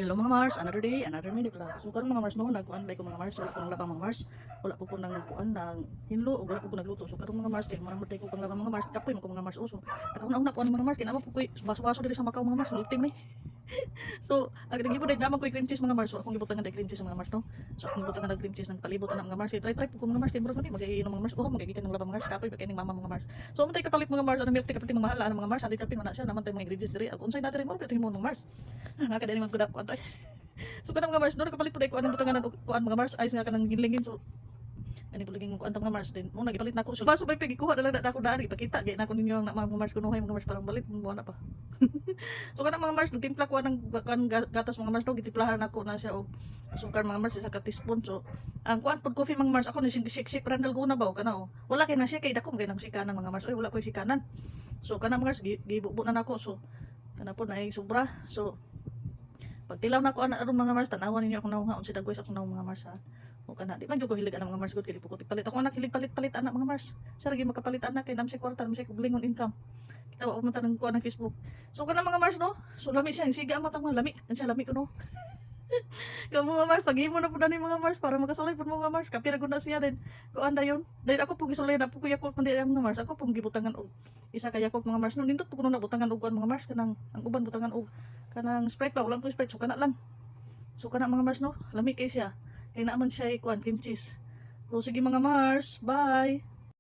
Hello mga Mars, another day, another minute lang. So karon mga Mars no, nagkuan bay ko mga Mars, wala ko nang labang mga Mars. Wala po ko nang kuan nang hinlo o wala po ko nagluto. So karon mga Mars kay marang birthday ko pang labang mga Mars, kapoy mo ko mga Mars uso. Ako na una kuan mga Mars kay naman po ko baso-baso diri sa Macau mga Mars, ultim ni. So, ang nagibot ay naman ko cream cheese mga Mars. So akong gibutan nga cream cheese mga Mars no. So akong gibutan nga cream cheese ng palibot na mga Mars. Try po ko mga Mars kay murag ni magiinom mga Mars. Oh, magigikan ng labang Mars, kapoy ba kay ning mama mga Mars. So man tay kapalit mga Mars, ang milk tea kapalit mga mahal mga Mars, adi kapin na siya naman tay mga ingredients diri. Ako unsay natin mo pwede mo mga Mars. Nga kada ni magkudap ko antoy. So kanang mga Mars no nakapalit pud ay kuan butangan og kuan mga Mars ice nga kanang ginlingin so kani pud lingin kuan ta mga Mars din mo nagipalit nako so baso bay pigi kuha na lang na ako dari pakita gay nako ninyo na mga Mars kunuhay mga Mars parang balit mo na pa. So kanang mga Mars nagtimpla ko ng kuan gatas mga Mars no gitimplahan nako na siya og asukar mga Mars isa ka teaspoon so ang kuan pud coffee mga Mars ako ni shake randal guna ba o kana o wala kay na siya kay dako kay nang sikanan mga Mars oy wala ko sikanan so kana mga Mars gibubo na nako so kana pud na ay sobra so pag tilaw na ko ana aron mga Mars tanawan ninyo akong nawha unsa dagway sa akong nawha mga Mars ha. O kana di man jud ko hilig ana mga Mars gud kay ko palit ako anak hilig palit anak mga Mars. Sa lagi makapalit anak kay nam si kwarta nam si kublingon income. Kita wa man tanang ko na Facebook. So kana mga Mars no. So lami siya siga ang matang lami. Ansa lami ko no. Kamu mga Mars paghimo na pud ani mga Mars para makasulay pud mga Mars kapira gud na siya din. Kuan dayon. Dahil ako pug gisulay na pug yakot man diya mga Mars. Ako pug gibutangan og isa ka yakot mga Mars no nindot pug kuno na butangan og kuan mga Mars kanang ang uban butangan og kanang Sprite pa ulang po Sprite so kana lang. So kana mga Mars no lami kay siya. Kay naaman siya kuan cream cheese. So sige mga Mars, bye.